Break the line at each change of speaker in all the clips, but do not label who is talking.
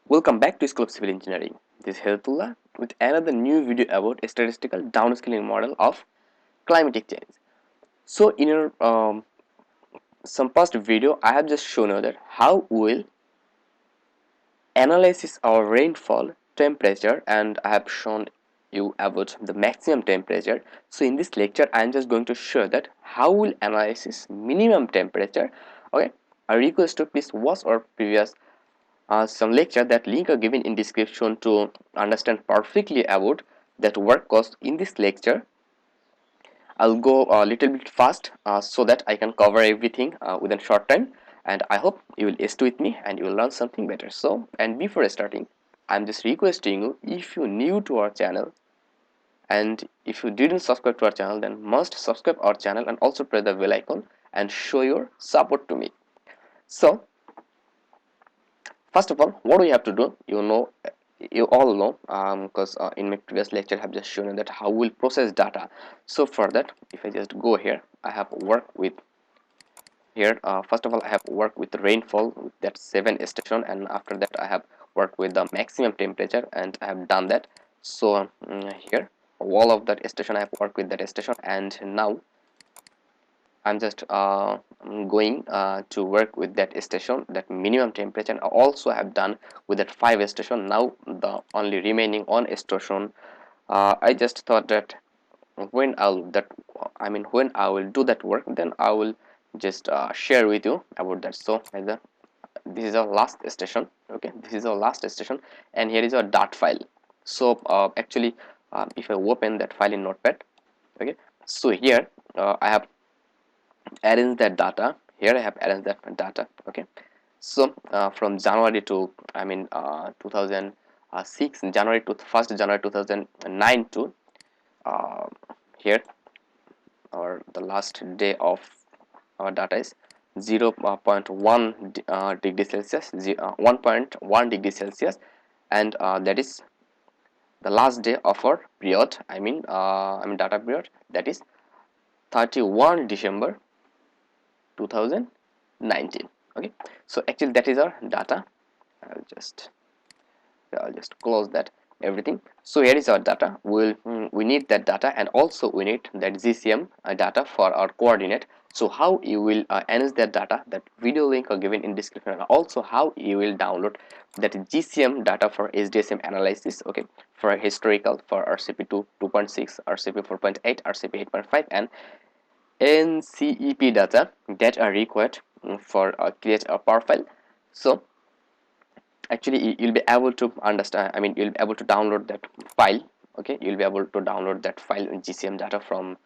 Welcome back to School of Civil Engineering. This is Hedaetullah with another new video about a statistical downscaling model of climatic change. So in your some past video, I have just shown you that how we will analyze our rainfall temperature, and I have shown you about the maximum temperature. So in this lecture, I am just going to show that how we'll analyze minimum temperature. Okay, I request to please watch our previous some lecture. That link are given in description to understand perfectly about that work. Cause in this lecture I'll go a little bit fast so that I can cover everything within short time, and I hope you will stay with me and you will learn something better. So, and before starting, I'm just requesting you, if you're new to our channel and if you didn't subscribe to our channel, then must subscribe our channel and also press the bell icon and show your support to me. So first of all, what we have to do, you all know, because in my previous lecture I have just shown you that how we'll process data. So for that, if I just go here, I have worked with here. First of all, I have worked with rainfall with that 7 station, and after that I have worked with the maximum temperature, and I have done that. So here, all of that station I have worked with that station, and now I'm just going to work with that station, that minimum temperature, and also have done with that 5 station. Now the only remaining on station, I just thought that when when I will do that work, then I will just share with you about that. So this is our last station. Okay, this is our last station, and here is our dart file. So actually, if I open that file in Notepad, okay, so here I have arrange that data. Here I have arranged that data. Okay, so from January to 2006 January to 1st January 2009 to uh, here, or the last day of our data is 0.1 degree Celsius, 1.1 degree Celsius, and that is the last day of our period. Data period, that is 31 December 2019. Okay, so actually that is our data. I'll just close that everything. So here is our data. We need that data, and also we need that GCM data for our coordinate. So how you will analyze that data, that video link are given in description, and also how you will download that GCM data for SDSM analysis. Okay, for historical, for RCP 2.6, RCP 4.8, RCP 8.5, and NCEP data that are required for create a power file. So actually you'll be able to understand, you'll be able to download that file. Okay, you'll be able to download that file in GCM data from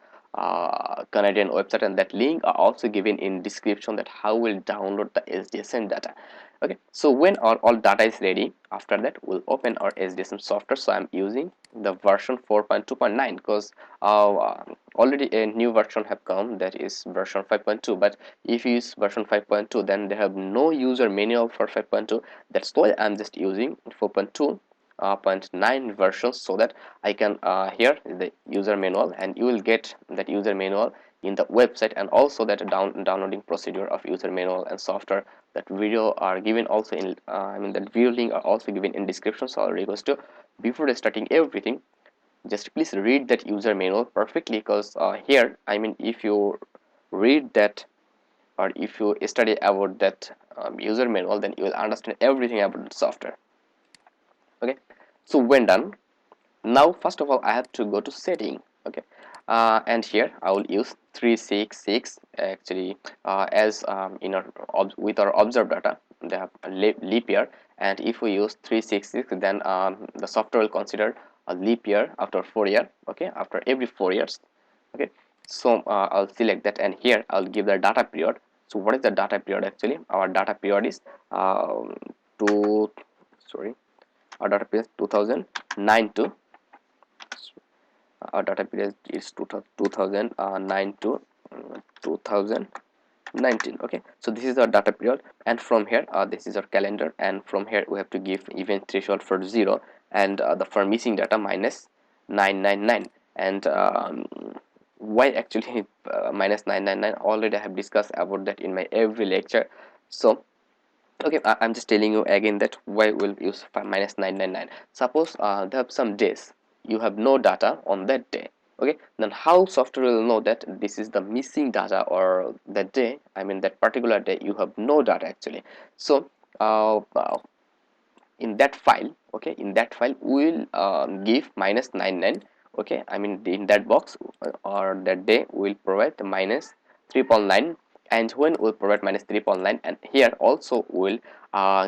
Canadian website, and that link are also given in description, that how we'll download the SDSM data. Okay, so when our all data is ready, after that we'll open our SDSM software. So I'm using the version 4.2.9 because already a new version have come, that is version 5.2. but if you use version 5.2, then they have no user manual for 5.2. That's why I'm just using 4.2.9 version, so that I can here is the user manual, and you will get that user manual in the website, and also that downloading procedure of user manual and software, that video are given also in that video link are also given in description. So I'll request to, before starting everything, just please read that user manual perfectly, because here if you read that, or if you study about that user manual, then you will understand everything about the software. Okay, so when done, now first of all I have to go to setting. Okay, and here I will use 366. Actually as in our with our observed data, they have a leap year, and if we use 366, then the software will consider a leap year after 4 years. Okay, after every 4 years. Okay, so I'll select that, and here I'll give the data period. So what is the data period? Actually our data period is two sorry our data period is 2009 to our data period is 2009 to 2019. Okay, so this is our data period, and from here this is our calendar, and from here we have to give event threshold for 0, and the for missing data minus 999. And why actually minus 999, already I have discussed about that in my every lecture. So Okay, I'm just telling you again that why we'll use minus 999. Suppose there have some days you have no data on that day. Okay, then how software will know that this is the missing data, or that day, I mean that particular day you have no data actually. So in that file, okay, in that file we'll give minus 99. Okay, I mean in that box or that day we'll provide the minus 3.9, and when we'll provide minus 3.9, and here also we'll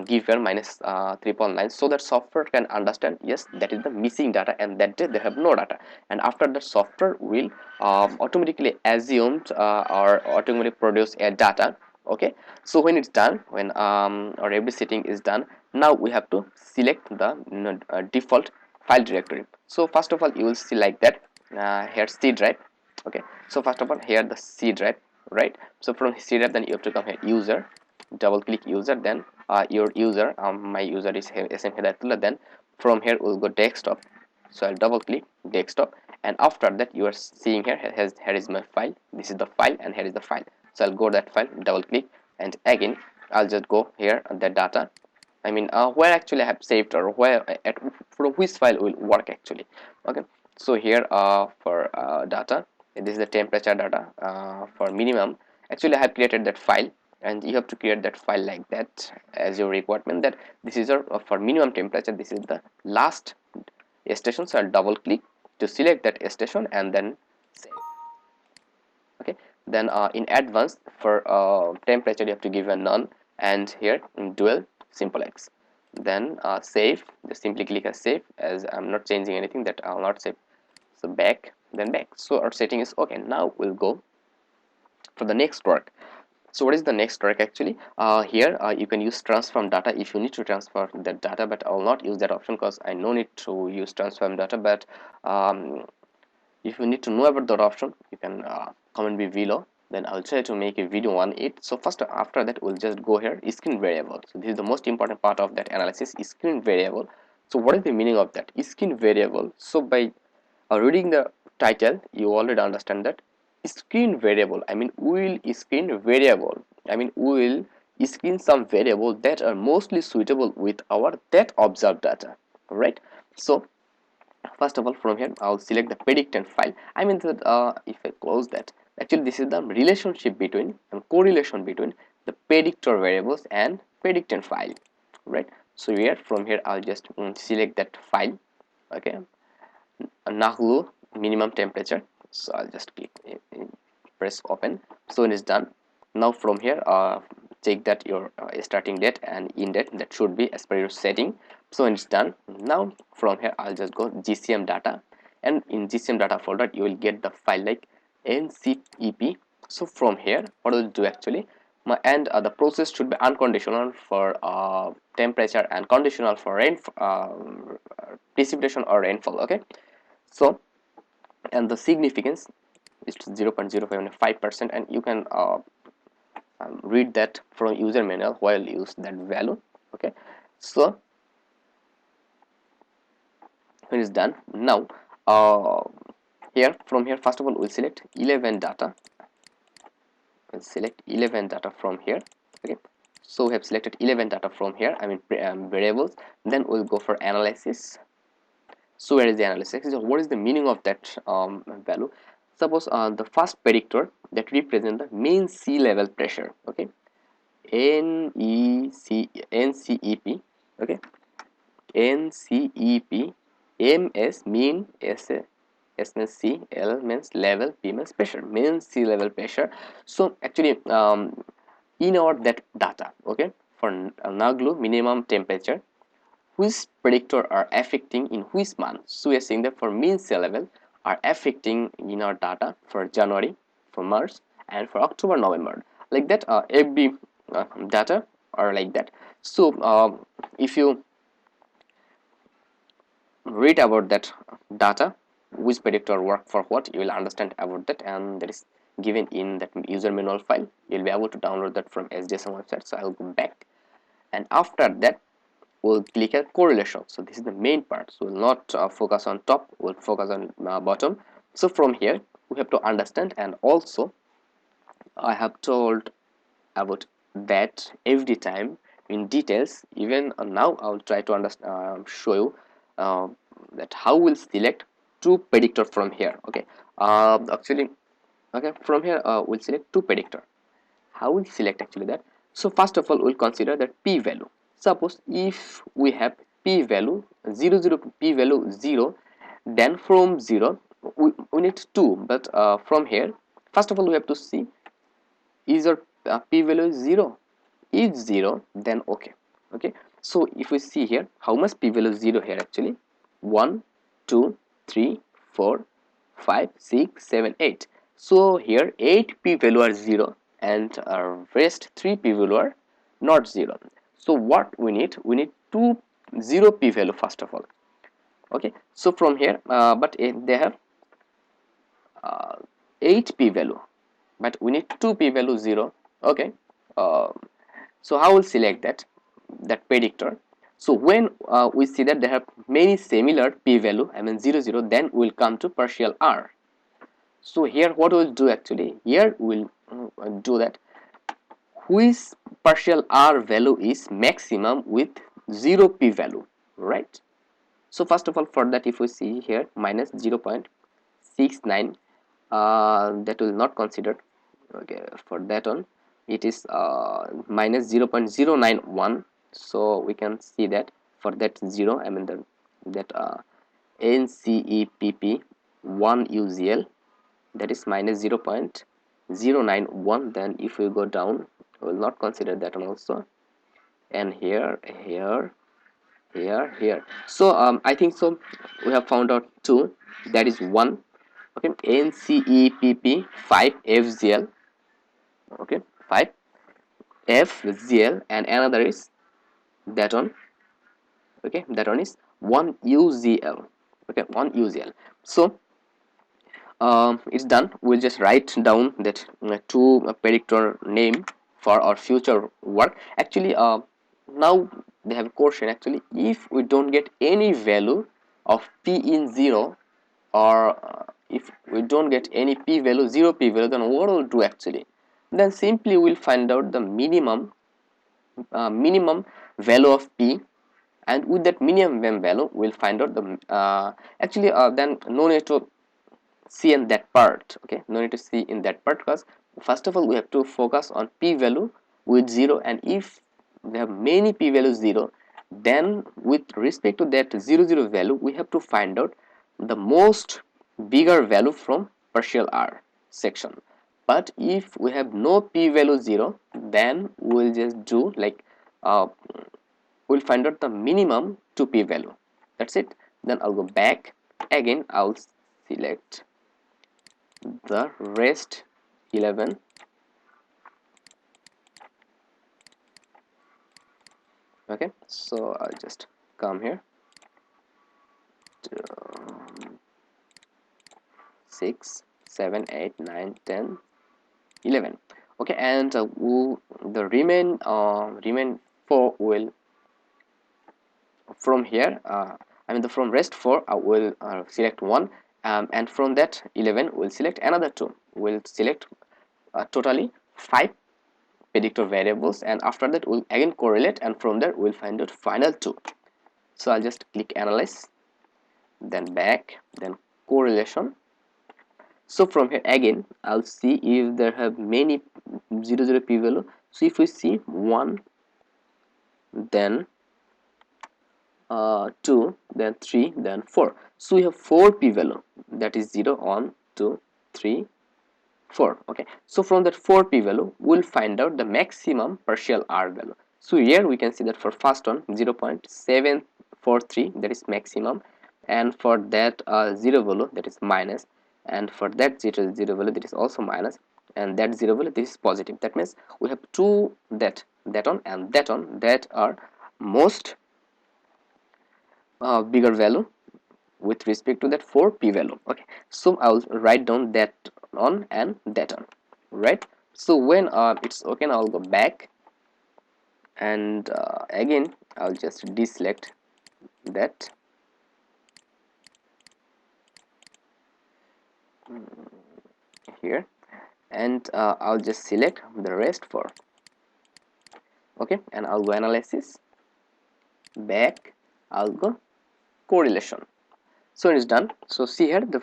give here minus 3.9, so that software can understand yes that is the missing data and that day they have no data. And after that software will automatically assumed or automatically produce a data. Okay, so when it's done, when or every setting is done, now we have to select the default file directory. So first of all you will see like that, here C drive. Okay, so first of all here the C drive, right? So from C drive then you have to come here user, double click user, then your user, my user is SM Hedaetullah, then from here we'll go desktop. So I'll double click desktop, and after that you are seeing here is my file, this is the file and here is the file. So I'll go to that file, double click, and again I'll just go here the data, I mean where actually I have saved, or where at from which file will work actually. Okay, so here for data, this is the temperature data for minimum. Actually I have created that file, and you have to create that file like that as your requirement, that this is your for minimum temperature, this is the last station. So I'll double click to select that station and then save. Okay, then in advanced for temperature you have to give a none, and here in dual simple X, then save, just simply click a save, as I'm not changing anything, that I'll not save. So back, then back, so our setting is okay. Now we'll go for the next work. So what is the next work actually? Here you can use transform data if you need to transfer that data, but I will not use that option because I no need to use transform data. But if you need to know about that option, you can comment me below, then I'll try to make a video on it. So first, after that we'll just go here screen variable. So this is the most important part of that analysis, screen variable. So what is the meaning of that screen variable? So by reading the title you already understand that screen variable, I mean we will screen variable, I mean we will screen some variable that are mostly suitable with our that observed data, right? So first of all from here I'll select the predictor file. I mean that if I close that, actually this is the relationship between and correlation between the predictor variables and predictor file, right? So here from here I'll just select that file. Okay, Nahlu minimum temperature. So I'll just click press open. So it is done. Now from here check that your starting date and end date, that should be as per your setting. So it's done. Now from here I'll just go GCM data, and in GCM data folder you will get the file like NCEP. So from here what will do actually, and the process should be unconditional for temperature and conditional for rain precipitation or rainfall. Okay, so and the significance is 0.055%, and you can read that from user manual while use that value. Okay, so when it's done, now here from here first of all we'll select 11 data. We'll select 11 data from here. Okay, so we have selected 11 data from here, I mean variables. Then we'll go for analysis. So where is the analysis? So what is the meaning of that value? Suppose the first predictor that represent the mean sea level pressure. Okay, NCEP. Okay, NCEP. M as mean, S means sea, L means level, P means pressure. Mean sea level pressure. So actually in our that data, okay, for Naglu minimum temperature, which predictor are affecting in which month. So we are saying that for mean sea level are affecting in our data for January, for March, and for October, November, like that. Every data are like that. So if you read about that data, which predictor work for what, you will understand about that, and that is given in that user manual file. You'll be able to download that from SDSM website. So I'll go back, and after that we'll click at correlation. So this is the main part, so we'll not focus on top, we'll focus on bottom. So from here we have to understand, and also I have told about that every time in details. Even now I'll try to understand, show you that how we'll select two predictor from here. Okay, actually, okay, from here we'll select two predictor. How we'll select actually that? So first of all, we'll consider that p value. Suppose if we have p value 0, p value 0, then from 0 we need 2, but from here first of all we have to see, is our p value is 0? If 0, then okay. Okay, so if we see here, how much p value is 0 here actually? 1, 2, 3, 4, 5, 6, 7, 8. So here 8 p value are 0 and rest 3 p value are not 0. So what we need? We need 2 0 p value first of all. Okay, so from here but they have 8 p value, but we need 2 p value 0. Okay, so how we'll select that predictor? So when we see that they have many similar p value, I mean 0, 0, then we'll come to partial r. So here what we'll do actually, here we'll do that which partial r value is maximum with 0 p value, right? So first of all, for that, if we see here minus 0.69, that will not considered. Okay, for that one it is minus 0.091. so we can see that for that 0, I mean that NCEPP 1 UZL, that is minus 0.091. then if we go down, we will not consider that one also, and here, so I think so we have found out two, that is one. Okay, NCEPP 5 FZL, okay, 5 FZL, and another is that one. Okay, that one is 1 UZL. Okay, 1 UZL. So it's done. We'll just write down that two predictor name for our future work. Actually now they have a question actually, if we don't get any value of p in 0, or if we don't get any p value, 0 p value, then what we'll do actually? Then simply we'll find out the minimum value of p, and with that minimum value we'll find out the actually then no need to see in that part. Okay, no need to see in that part, because first of all we have to focus on p value with 0, and if we have many p values 0, then with respect to that 0, 0 value we have to find out the most bigger value from partial r section. But if we have no p value 0, then we'll just do like we'll find out the minimum to p value. That's it. Then I'll go back again, I'll select the rest 11. Okay, so I'll just come here to 6, 7, 8, 9, 10, 11. Okay, and the remain 4 will from here I mean from rest 4 I will select 1, and from that 11 we'll select another 2. We'll select totally 5 predictor variables, and after that we'll again correlate, and from there we'll find out final 2. So I'll just click analyze, then back, then correlation. So from here again I'll see if there have many 0, 0 p value. So if we see 1, then 2, then 3, then 4. So we have 4 p value, that is 0, 1, 2, 3, 4. Okay, so from that 4 p value we'll find out the maximum partial r value. So here we can see that for first one 0.743, that is maximum, and for that 0 value, that is minus, and for that 0, 0 value, that is also minus, and that 0 value, this is positive. That means we have two, that one and that one, that are most bigger value with respect to that 4 p value. Okay, so I'll write down that on and that on, right? So when it's okay, I'll go back, and again I'll just deselect that here, and I'll just select the rest 4. Okay, and I'll go analysis, back, I'll go correlation. So it is done. So see here, the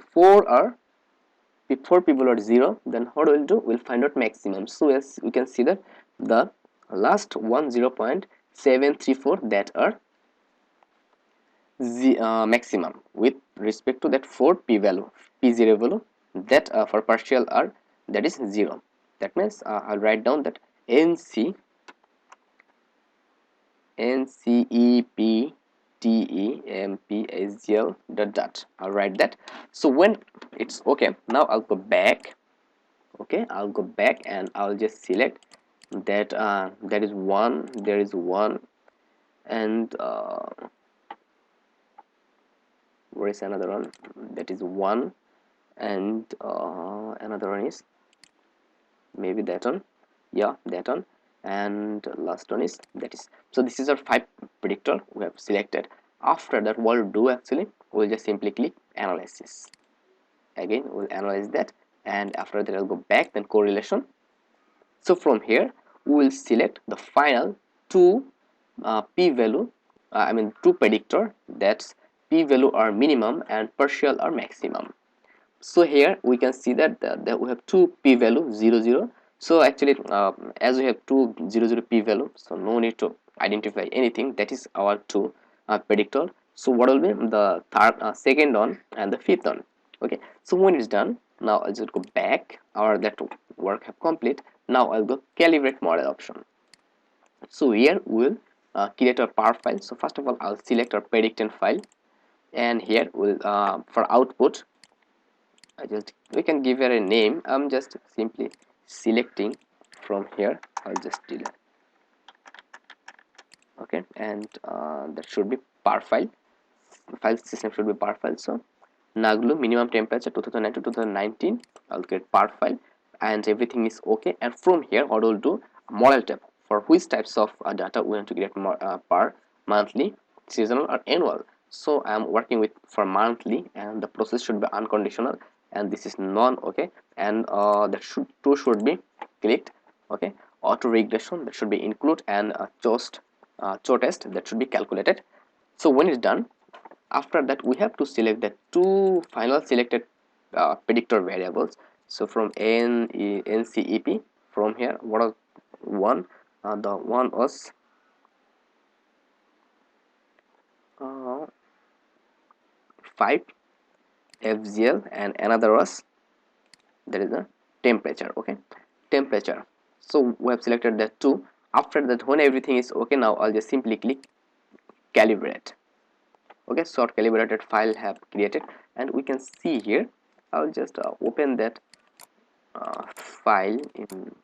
if 4 people are 0, then what we'll do, we'll find out maximum. So as we can see that the last one 0.734 that are maximum with respect to that 4 p value, p0 value, that for partial are, that is 0. That means I'll write down that NCEPTEMPHL dot. I'll write that. So when it's okay, now I'll go back. Okay, I'll go back and I'll just select that that is 1, there is 1, and where is another one, that is 1, and another one is maybe that one, yeah, that one, and last one is that is. So this is our 5 predictor we have selected. After that, what we'll do, actually we'll just simply click analysis. Again we'll analyze that, and after that I'll go back, then correlation. So from here we will select the final 2 p value, I mean 2 predictor, that's p value are minimum and partial are maximum. So here we can see that, that we have 2 p value 0 0. So actually as we have 2 0 0 p value, so no need to identify anything, that is our 2 predictor. So what will be the third, second one and the fifth one. Okay, so when it's done, now I'll just go back, or that work have complete. Now I'll go calibrate model option. So here we'll create a par file. So first of all, I'll select our predictant file, and here we'll for output, we can give her a name. I'm just simply selecting from here. I'll just delete. Okay, and that should be par file. File system should be par file. So Naglu minimum temperature 2009 to 2019. I'll get par file, and everything is okay. And from here, what we'll do, model tab, for which types of data we want to get per monthly, seasonal, or annual. So I am working with for monthly, and the process should be unconditional, and this is non. Okay, and that should be clicked. Okay, auto regression, that should be include, and show test, that should be calculated. So when it's done, after that we have to select the 2 final selected predictor variables. So from NCEP, from here, what was one, the one was 5 FGL, and another was, that is the temperature. Okay, temperature. So we have selected the 2. After that, when everything is okay, now I'll just simply click calibrate. Okay, so our calibrated file have created, and we can see here, I'll just open that file in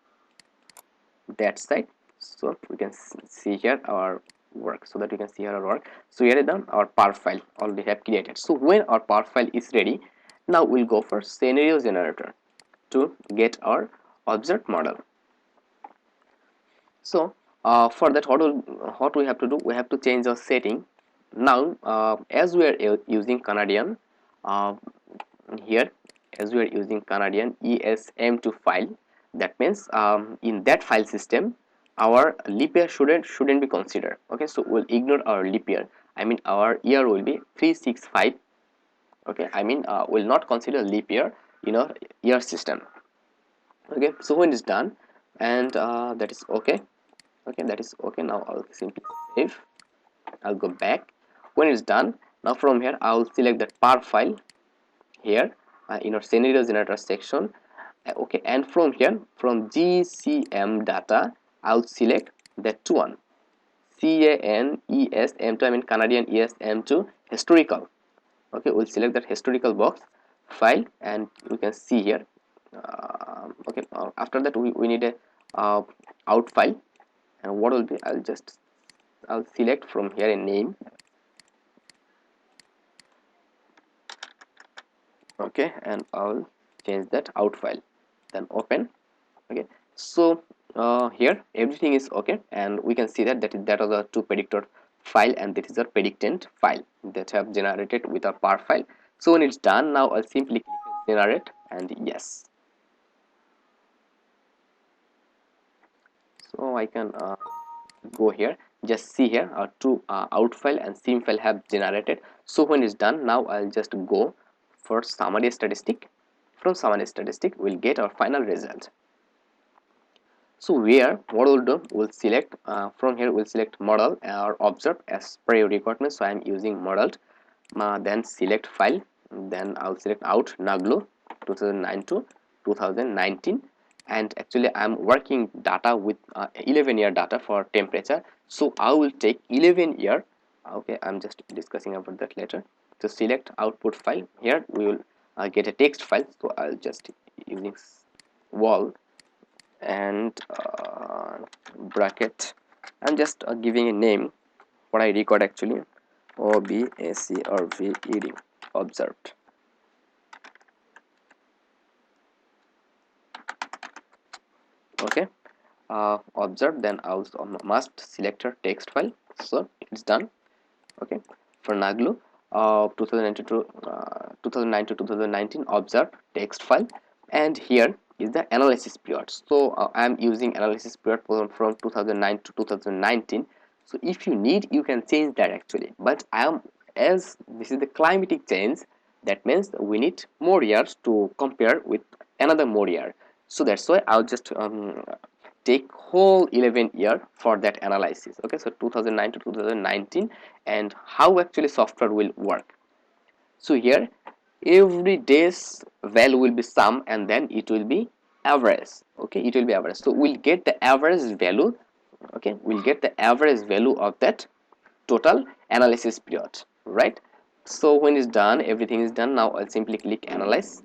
that side, so we can see here our work, so that we can see here our work. So here is done, our par file already have created. So when our par file is ready, now we'll go for scenario generator to get our observed model. So for that, what we have to do, we have to change our setting. Now as we are using Canadian, here as we are using Canadian ESM2 file, that means in that file system our leap year shouldn't be considered. Okay, so we'll ignore our leap year. I mean our year will be 365. Okay, I mean we'll not consider leap year in our year system. Okay, so when it's done, and that is okay. Okay, that is okay. Now I'll simply save. I'll go back. When it's done, now from here I'll select that par file here in our scenario generator section. Okay, and from here, from GCM data, I'll select that one, CANESM2, I mean Canadian ESM2 historical. Okay, we'll select that historical box file, and you can see here. Okay, after that we need a out file, and what will be, I'll select from here a name. Okay, and I'll change that out file, then open. Okay, so here everything is okay, and we can see that that are the 2 predictor file, and that is a predictant file that have generated with our par file. So when it's done, now I'll simply click generate, and yes, so I can go here, just see here our two out file and sim file have generated. So when it's done, now I'll just go for summary statistic. From summary statistic we'll get our final result. So where what we'll do, we'll select from here we'll select model or observe as per your requirement. So I'm using modeled, then select file, then I'll select out NAGLO 2009 to 2019, and actually I'm working data with 11-year data for temperature, so I will take 11-year. Okay, I'm just discussing about that later. To select output file, here we will get a text file, so I'll just using wall and bracket. I'm just giving a name what I record actually, OBACRVED, observed. Okay, observed. Then I also must select a text file, so it's done. Okay, for NAGLO 2009 to 2019 observed text file, and here is the analysis period. So I am using analysis period from 2009 to 2019. So if you need, you can change that actually, but I am, as this is the climatic change, that means we need more years to compare with another more year. So that's why I'll just take whole 11-year for that analysis. Okay, so 2009 to 2019, and how actually software will work. So here every day's value will be sum, and then it will be average. Okay, it will be average, so we'll get the average value. Okay, we'll get the average value of that total analysis period, right? So when it's done, everything is done. Now I'll simply click analyze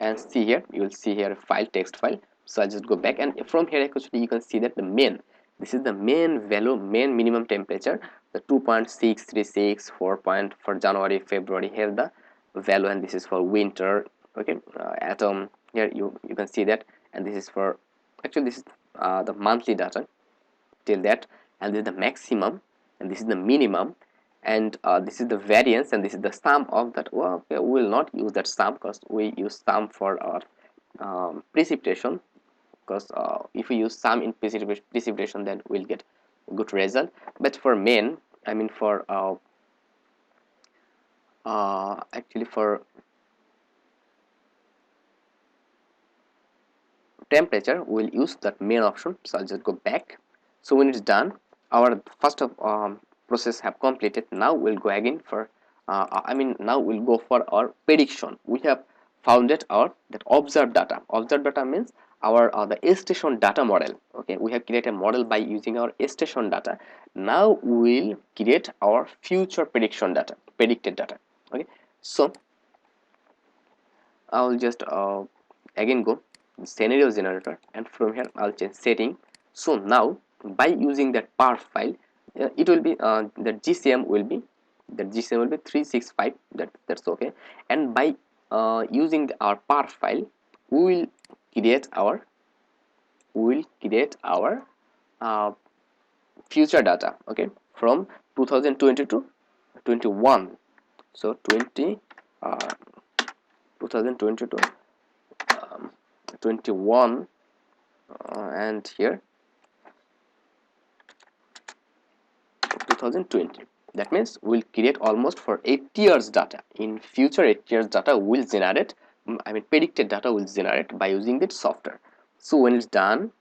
and see here, you will see here a file, text file. So I'll just go back, and from here actually you can see that the main, this is the main value, main minimum temperature, the 2.636 4 point for January, February, here the value, and this is for winter. Okay, atom, here you can see that, and this is for, actually this is the monthly data till that, and this is the maximum, and this is the minimum, and this is the variance, and this is the sum of that. Well, okay, we will not use that sum because we use sum for our precipitation, because if we use sum in precipitation, then we'll get a good result. But for main, I mean for actually for temperature, we'll use that main option. So I'll just go back. So when it's done, our first of process have completed. Now we'll go again for now we'll go for our prediction. We have founded our that observed data. Observed data means our the station data model. Okay, we have created a model by using our station data. Now we'll create our future prediction data, predicted data. Okay, so I'll just again go scenario generator, and from here I'll change setting. So now by using that par file, it will be the GCM will be 365. That's okay. And by using our par file, we will create our future data. Okay, from 2020 to 21. So 2020 to 21, and here 2020. That means we'll create almost for 8 years data. In future 8 years data will generate, predicted data will generate by using that software. So when it's done,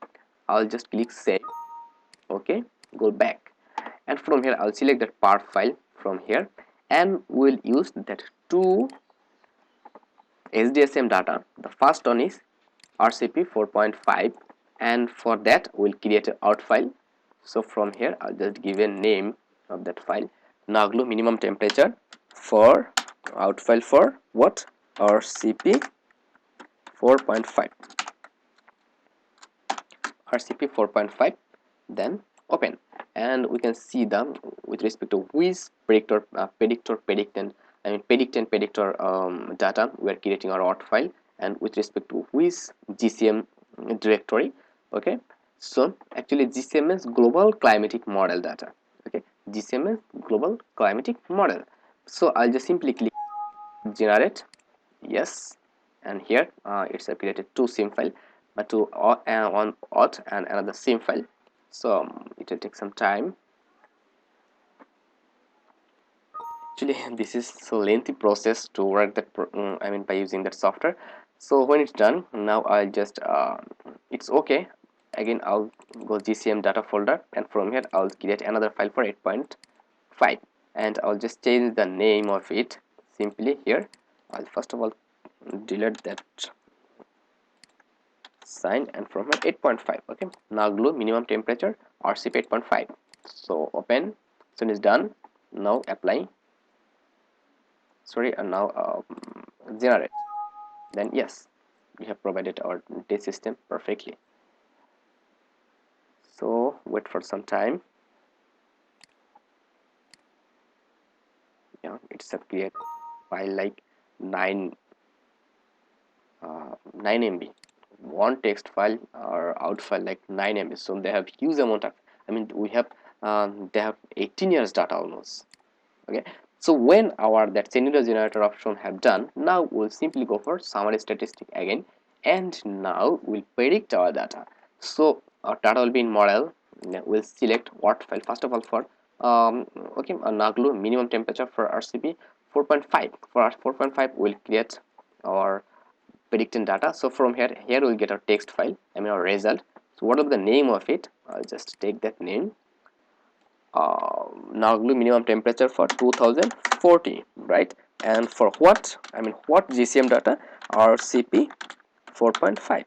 I'll just click save. Okay, go back, and from here I'll select that par file from here, and we'll use that two SDSM data. The first one is RCP 4.5, and for that we'll create an out file. So from here I'll just give a name of that file, NAGLO minimum temperature for out file for what, RCP 4.5, RCP 4.5, then open, and we can see them with respect to which predictor, predictant data we are creating our out file, and with respect to which GCM directory. Okay, so actually GCM is global climatic model data. Okay, GCM is global climatic model. So I'll just simply click generate, yes, and here it's created two sim file, one auth and another sim file. So it will take some time. Actually this is so lengthy process to work that by using that software. So when it's done, now I'll just it's okay. Again I'll go GCM data folder, and from here I'll create another file for 8.5, and I'll just change the name of it simply here. I'll first of all delete that sign, and from here 8.5. okay, now glue minimum temperature RCP 8.5. so open. So it's done. Now apply, sorry, and now generate. Then yes, we have provided our day system perfectly. So wait for some time. Yeah, it's a create file like 9 MB, one text file or out file like 9 MB. So they have huge amount of, we have they have 18 years data almost. Okay, so when our that scenario generator option have done, now we'll simply go for summary statistic again, and now we'll predict our data. So our data will be in model. Then we'll select what file first of all for okay, Naglu minimum temperature for RCP 4.5. For our 4.5 we'll create our predicting data. So from here we'll get our text file, our result. So what is the name of it? I'll just take that name. Naglu minimum temperature for 2040, right? And for what? What GCM data? RCP 4.5.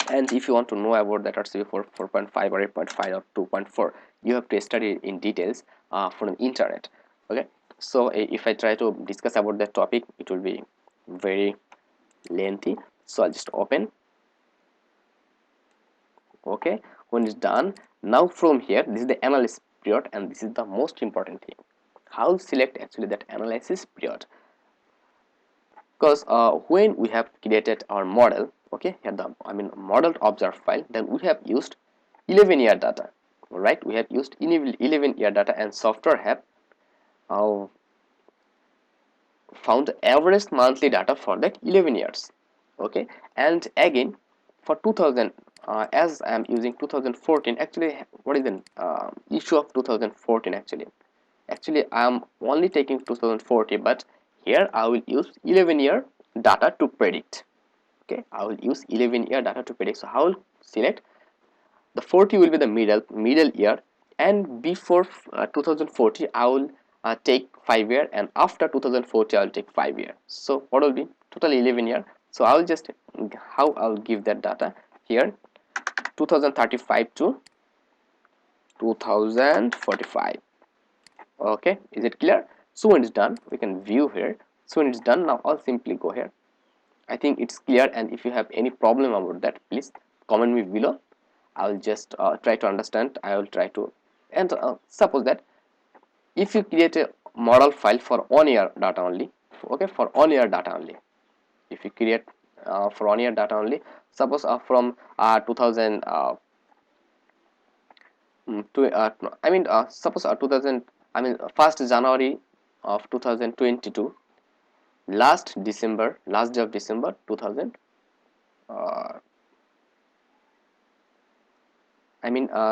And if you want to know about that RCP 4.5 or 8.5 or 2.4, you have to study in details from the internet. Okay, so if I try to discuss about that topic, it will be very lengthy. So I'll just open. Okay, when it's done, now from here this is the analysis period, and this is the most important thing. How select actually that analysis period? Because when we have created our model, okay, here the modeled observed file, then we have used 11-year data, right? We have used 11-year data, and software have found the average monthly data for that 11 years. Okay, and again for 2000, as I am using 2014, actually what is the issue of 2014? Actually I am only taking 2014, but here I will use 11-year data to predict. Okay, I will use 11-year data to predict. So I will select the 40 will be the middle year, and before 2040 I will take 5 year, and after 2040 I will take 5 year. So what will be total 11 year? So I will just how I'll give that data here, 2035 to 2045. Okay, is it clear? So when it's done, we can view here. So when it's done, now I'll simply go here. I think it's clear, and if you have any problem about that, please comment me below. I'll just try to understand. I will try to, and suppose that if you create a model file for 1 year data only, okay, for 1 year data only, if you create for 1 year data only, suppose from 2000 suppose 2000, 1st January of 2022, last day of December 2000,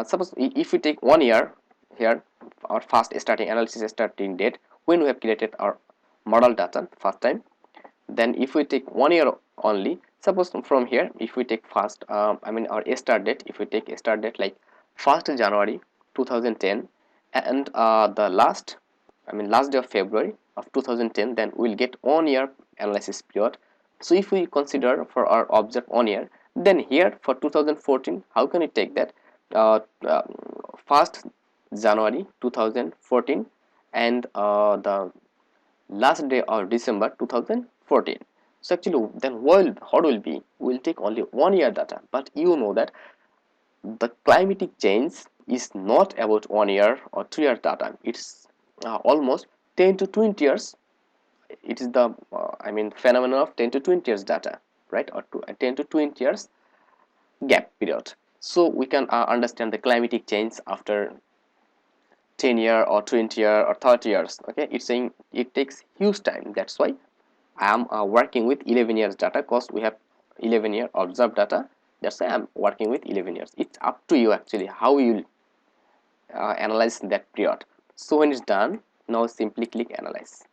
suppose if we take 1 year here, our first starting analysis starting date, when we have created our model data first time, then if we take 1 year only, suppose from here if we take first our start date, if we take a start date like 1st January 2010, and the last day of February of 2010, then we'll get 1 year analysis period. So if we consider for our object 1 year, then here for 2014, how can we take that 1st January 2014 and the last day of December 2014. So actually then how will be, we'll take only 1 year data, but you know that the climatic change is not about 1 year or 2 year data. It's almost 10 to 20 years. It is the phenomenon of 10 to 20 years data, right? Or 10 to 20 years gap period. So we can understand the climatic change after 10 year or 20 year or 30 years. Okay, it's saying it takes huge time. That's why I am working with 11 years data, because we have 11 year observed data. That's why I'm working with 11 years. It's up to you actually how you analyze that period. So when it's done, now simply click analyze.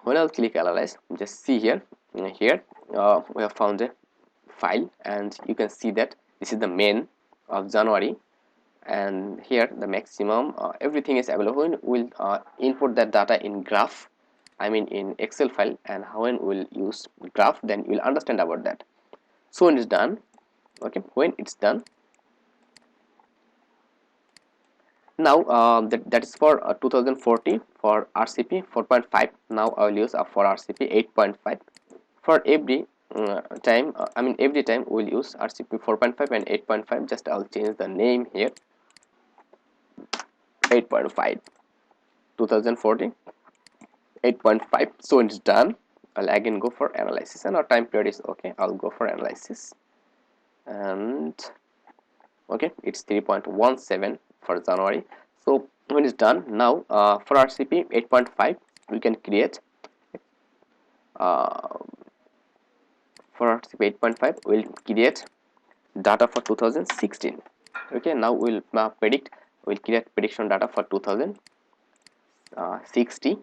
When I'll click analyze, just see here, we have found a file, and you can see that this is the main of January, and here the maximum everything is available. We'll input that data in graph, I mean in Excel file, and when we'll use graph, then you'll understand about that. So when it's done, okay, when it's done, now that is for 2040 for RCP 4.5. Now I will use for RCP 8.5. For every time, I mean every time we'll use RCP 4.5 and 8.5. Just I'll change the name here, 8.5, 2040, 8.5. So it's done. I'll again go for analysis, and our time period is okay. I'll go for analysis, and okay, it's 3.17 for January. So when it's done, now for RCP 8.5 we can create for RCP 8.5 we'll create data for 2016. Okay, now we'll create prediction data for 2060,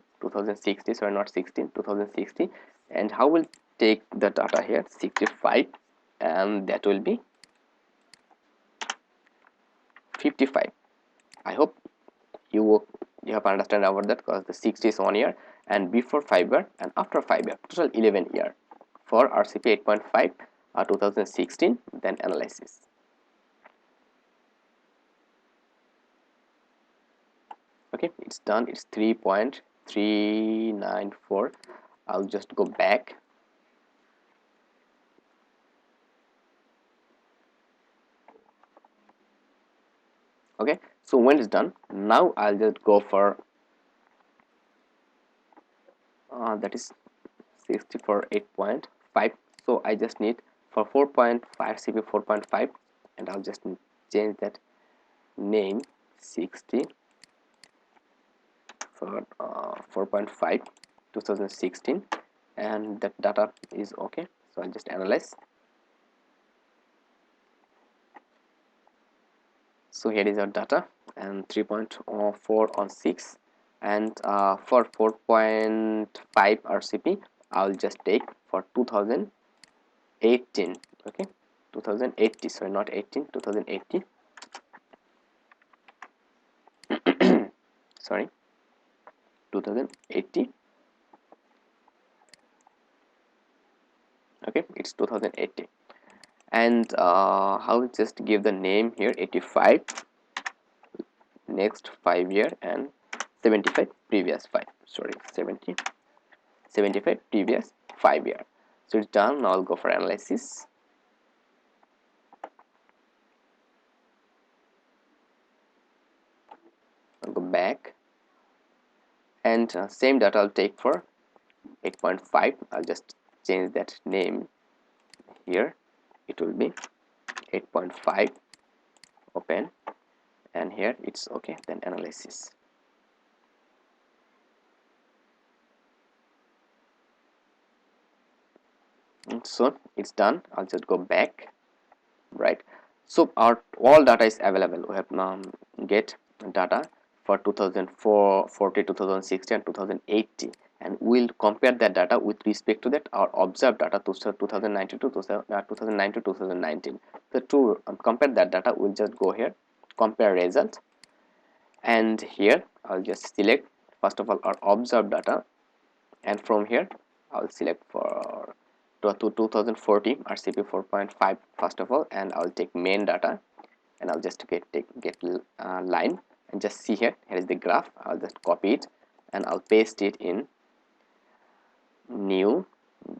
sorry, not 16, 2060. And how we'll take the data here, 65, and that will be 55. I hope you have understand about that, because the 60 is 1 year, and before 5 year and after 5 year, total 11 year for RCP 8.5 2016. Then analysis. Okay, it's done. It's 3.394. I'll just go back. Okay, so when it's done, now I'll just go for that is 60 for 8.5. so I just need for 4.5 CP 4.5, and I'll just change that name 60 for 4.5 2016, and that data is okay. So I'll just analyze. So here is our data, and 3.4 on 6, and for 4.5 RCP I'll just take for 2018. Okay, 2080, sorry, not 18, 2080. Sorry, 2080. Okay, it's 2080, and I'll just give the name here 85 next 5 year, and 75 previous 5, sorry, 75 previous 5 year. So it's done. Now I'll go for analysis. I'll go back, and same data I'll take for 8.5. I'll just change that name here. It will be 8.5, open, and here it's okay. Then analysis. And so it's done. I'll just go back, right? So our all data is available. We have get data for 2040, 2060, and 2080, and we'll compare that data with respect to that our observed data to 2019 to 2019. So to compare that data, we'll just go here, compare results, and here I'll just select first of all our observed data, and from here I'll select for to 2040 RCP 4.5 first of all, and I'll take main data, and I'll just get line, and just see here is the graph. I'll just copy it, and I'll paste it in new,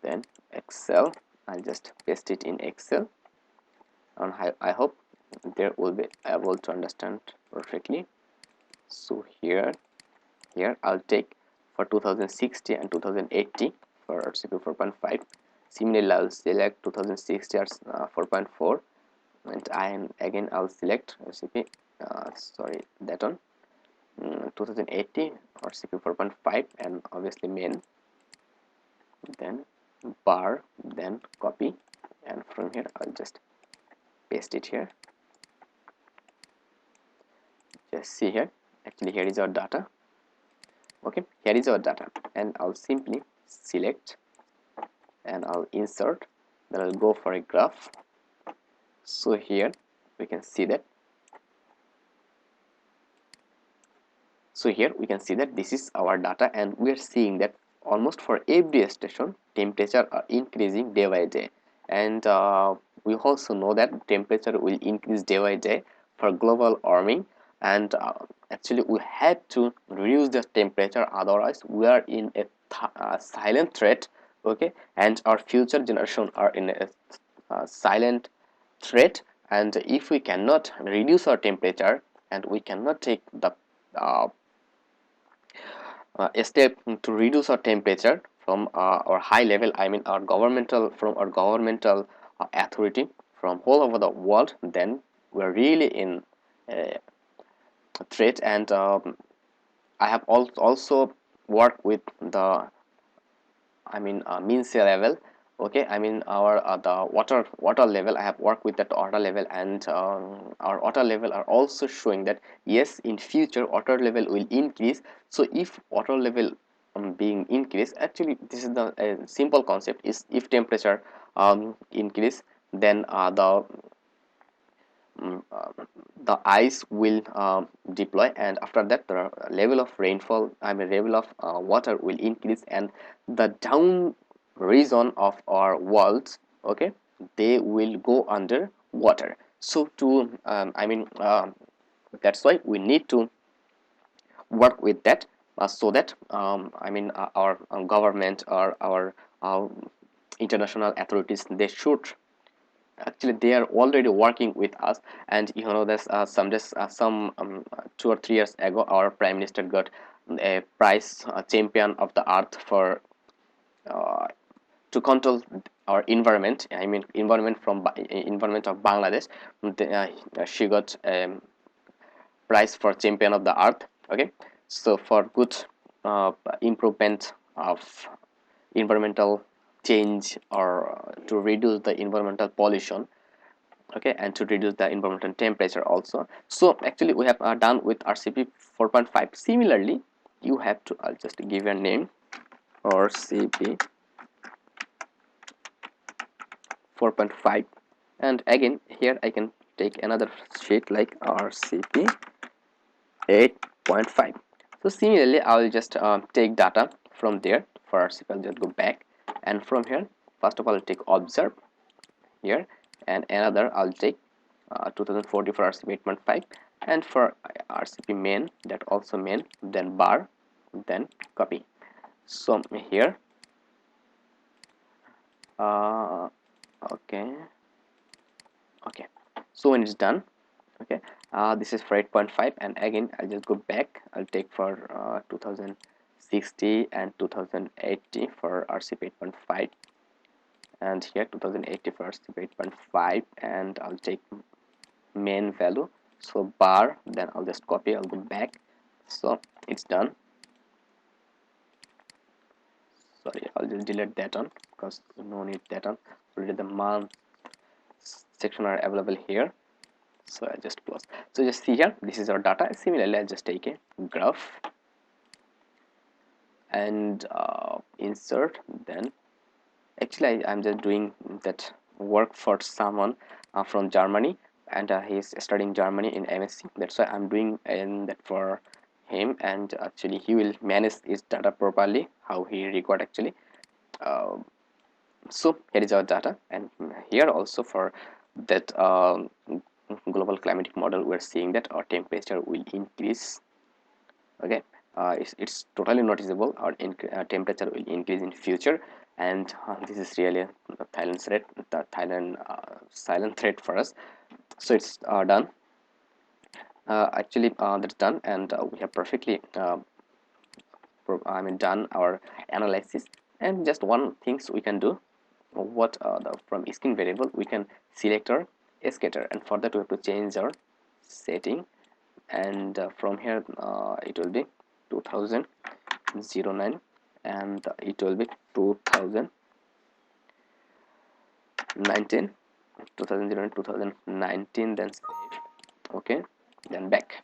then Excel. I'll just paste it in Excel, and I hope they will be able to understand perfectly. So here I'll take for 2060 and 2080 for RCP 4.5. Similarly, I'll select 2060 as 4.4, and again I'll select RCP sorry, that one 2080 RCP 4.5, and obviously main, then bar, then copy, and from here I'll just paste it here. Just see here, actually here is our data. Okay, here is our data, and I'll simply select and I'll insert, then I'll go for a graph. So here we can see that, this is our data, and we are seeing that almost for every station temperature are increasing day by day. And we also know that temperature will increase day by day for global warming, and actually we had to reduce the temperature, otherwise we are in a silent threat. Okay, and our future generation are in a silent threat, and if we cannot reduce our temperature and we cannot take the a step to reduce our temperature from our high level, I mean our governmental, from our governmental authority from all over the world, then we're really in a threat. And I have also worked with the, I mean mean sea level. Okay, I mean our the water level. I have worked with that water level, and our water level are also showing that yes, in future water level will increase. So if water level being increased, actually this is the simple concept is, if temperature increase, then the ice will deploy, and after that the level of rainfall, I mean level of water will increase, and the down region of our worlds, okay, they will go under water. So to that's why we need to work with that, so that our government or our international authorities, they should, actually they are already working with us. And you know, there's some 2 or 3 years ago our prime minister got a prize, champion of the earth, for to control our environment, I mean environment of Bangladesh. She got prize for champion of the earth. Okay, so for good improvement of environmental change, or to reduce the environmental pollution, okay, and to reduce the environmental temperature also. So actually we have done with RCP 4.5. Similarly, you have to, I'll just give a name, RCP 4.5, and again here I can take another sheet like RCP 8.5. so similarly I will just take data from there. For RCP I'll just go back, and from here first of all I'll take observe here, and another I'll take 2040 for RCP 8.5, and for RCP main, that also main, then bar, then copy. So here okay, so when it's done, okay, this is for 8.5, and again I'll just go back. I'll take for 2060 and 2080 for RCP 8.5, and here 2080 for RCP 8.5, and I'll take main value, so bar, then I'll just copy, I'll go back. So it's done. Sorry, I'll just delete that one because no need that one. Already the month section are available here, so I just close. So just see here, this is our data. Similarly, I'll just take a graph and insert. Then actually I'm just doing that work for someone from Germany, and he's studying Germany in MSc. That's why I'm doing that for him, and actually he will manage his data properly, how he record actually. So here is our data, and here also for that global climatic model, we're seeing that our temperature will increase. Okay, it's totally noticeable. Our temperature will increase in future, and this is really the Thailand silent threat for us. So it's done. Actually that's done, and we have perfectly done our analysis. And just one things we can do, what from string variable we can select our scatter, and for that we have to change our setting, and from here it will be 2009, and it will be 2000 19 2019, then save. Okay, then back.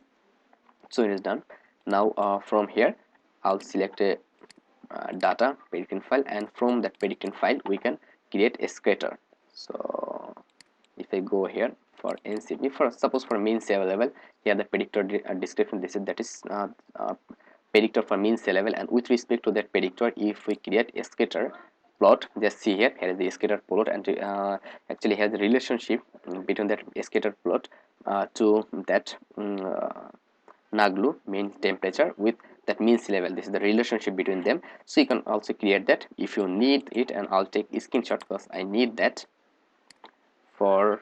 So it is done. Now from here I'll select a data predicting file, and from that predicting file we can create a scatter. So if I go here for NCP, for suppose for mean sea level, here the predictor description, this is that is predictor for mean sea level, and with respect to that predictor, if we create a scatter plot, just see here is the scatter plot, and actually has the relationship between that scatter plot to that Naglu mean temperature with that mean sea level. This is the relationship between them. So you can also create that if you need it, and I'll take a screenshot because I need that for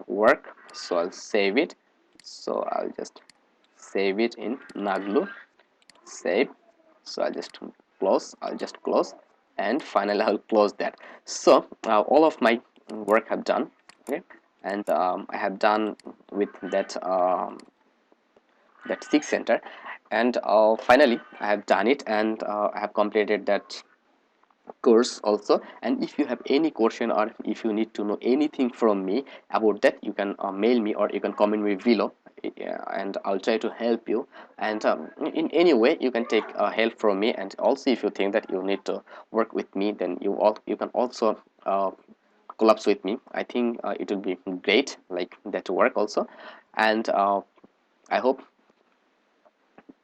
work. So I'll save it. So I'll just save it in Naglu, save. So I'll just close, and finally I'll close that. So all of my work have done. Okay, and I have done with that that 6 center, and finally I have done it, and I have completed that course also. And if you have any question, or if you need to know anything from me about that, you can mail me, or you can comment me below, and I'll try to help you. And in any way you can take help from me. And also if you think that you need to work with me, then you can also collapse with me. I think it will be great like that to work also. And I hope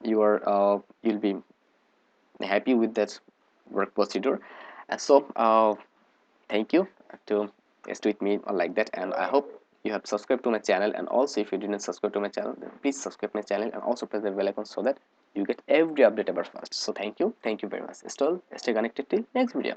you'll be happy with that work procedure. And so thank you to stay with me like that, and I hope you have subscribed to my channel. And also if you didn't subscribe to my channel, then please subscribe my channel, and also press the bell icon so that you get every update ever first. So thank you very much. Still stay connected till next video.